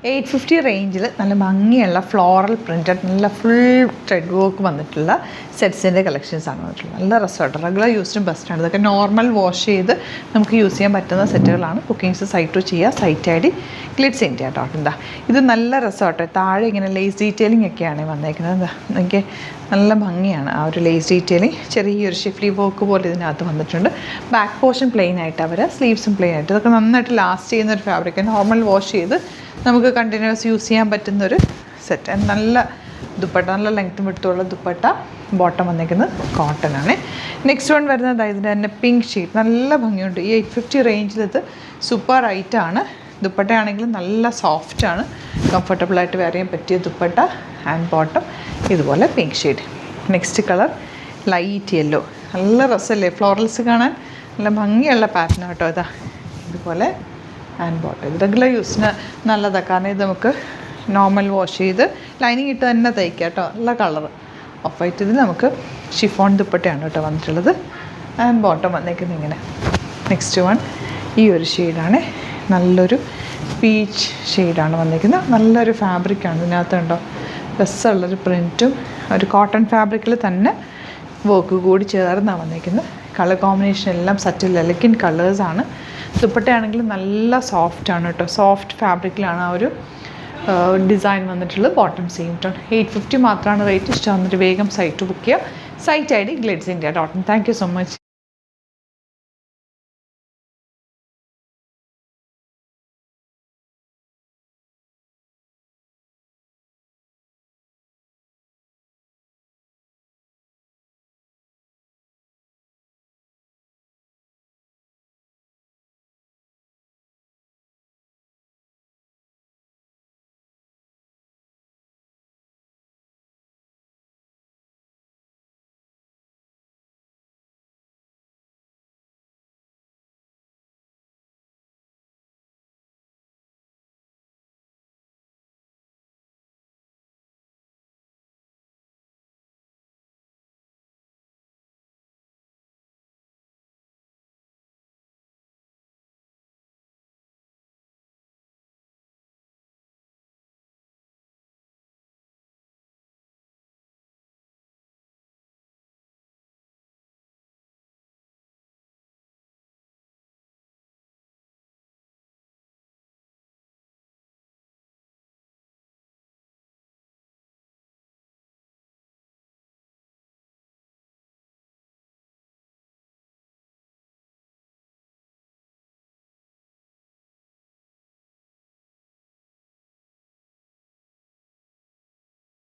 850 റേഞ്ചിൽ നല്ല ഭംഗിയുള്ള ഫ്ലോറൽ പ്രിൻറ്റഡ് നല്ല ഫുൾ ത്രെഡ് വർക്ക് വന്നിട്ടുള്ള സെറ്റ്സിൻ്റെ കളക്ഷൻസാണ് വന്നിട്ടുള്ളത്. നല്ല രസമായിട്ട് റെഗുലർ യൂസിനും ബെസ്റ്റാണ്. ഇതൊക്കെ നോർമൽ വാഷ് ചെയ്ത് നമുക്ക് യൂസ് ചെയ്യാൻ പറ്റുന്ന സെറ്റുകളാണ്. ബുക്കിങ്സ് സൈറ്റ് ടു ചെയ്യുക. Site I D Glitz India dot. എന്താ ഇത് നല്ല രസമായിട്ട് താഴെ ഇങ്ങനെ ലേസ് ഡീറ്റെയിലിംഗ് ഒക്കെയാണ് വന്നേക്കുന്നത്. എന്താ എനിക്ക് നല്ല ഭംഗിയാണ് ആ ഒരു ലേസ് ഡീറ്റെയിലിംഗ്. ചെറിയൊരു ഷിഫ്ലി വർക്ക് പോലെ ഇതിനകത്ത് വന്നിട്ടുണ്ട്. ബാക്ക് പോർഷൻ പ്ലെയിൻ ആയിട്ട് അവർ സ്ലീവ്സും പ്ലെയിൻ ആയിട്ട്. ഇതൊക്കെ നന്നായിട്ട് ലാസ്റ്റ് ചെയ്യുന്ന ഒരു ഫാബ്രിക്. നോർമൽ വാഷ് ചെയ്ത് നമുക്ക് കണ്ടിന്യൂസ് യൂസ് ചെയ്യാൻ പറ്റുന്നൊരു സെറ്റ്. നല്ല ദുപ്പട്ട, നല്ല ലെങ്ത്തും വിട്ടുള്ള ദുപ്പട്ട. ബോട്ടം വന്നിരിക്കുന്നത് കോട്ടൺ ആണ്. നെക്സ്റ്റ് വൺ വരുന്നത് ഇതിൻ്റെ തന്നെ പിങ്ക് ഷെയ്ഡ്. നല്ല ഭംഗിയുണ്ട്. ഈ 850 റേഞ്ചിൽ ഇത് സൂപ്പർ ഐറ്റാണ്. ദുപ്പട്ടയാണെങ്കിലും നല്ല സോഫ്റ്റാണ്. കംഫർട്ടബിളായിട്ട് വെയർ ചെയ്യാൻ പറ്റിയ ദുപ്പട്ട ആൻഡ് ബോട്ടം. ഇതുപോലെ pink shade. Next colour light yellow. നല്ല രസമല്ലേ ഫ്ലോറൽസ് കാണാൻ? നല്ല ഭംഗിയുള്ള പാറ്റേൺ കേട്ടോ. ഇതാ ഇതുപോലെ ആൻഡ് ബോട്ടം. ഇത് റെഗുലർ യൂസിന് നല്ലതാണ്. കാരണം ഇത് നമുക്ക് നോർമൽ വാഷ് ചെയ്ത് ലൈനിങ് ഇട്ട് തന്നെ തയ്ക്കാം കേട്ടോ. നല്ല കളർ ഓഫ് വൈറ്റ്. ഇതിൽ നമുക്ക് ഷിഫോൺ ദുപ്പട്ടയാണ് കേട്ടോ വന്നിട്ടുള്ളത്. ആൻഡ് ബോട്ടം വന്നേക്കുന്നത് ഇങ്ങനെ. നെക്സ്റ്റ് വൺ ഈ ഒരു ഷെയ്ഡാണ്. നല്ലൊരു പീച്ച് ഷെയ്ഡാണ് വന്നിരിക്കുന്നത്. നല്ലൊരു ഫാബ്രിക്കാണ് ഇതിനകത്ത് കണ്ടോ. രസമുള്ളൊരു പ്രിൻറ്റും ഒരു കോട്ടൺ ഫാബ്രിക്കിൽ തന്നെ വർക്ക് കൂടി ചേർന്നാണ് വന്നിരിക്കുന്നത്. കളർ കോമ്പിനേഷൻ എല്ലാം സറ്റിൽ എലഗൻറ്റ് കളേഴ്സാണ്. ദുപ്പട്ടയാണെങ്കിലും നല്ല സോഫ്റ്റാണ് കേട്ടോ. സോഫ്റ്റ് ഫാബ്രിക്കിലാണ് ആ ഒരു ഡിസൈൻ വന്നിട്ടുള്ളത്. Bottom same tone. 850 മാത്രമാണ് റേറ്റ്. ഇഷ്ടം വന്നിട്ട് വേഗം സൈറ്റ് ബുക്ക് ചെയ്യുക. Site I D Glitz India dot. Thank you so much.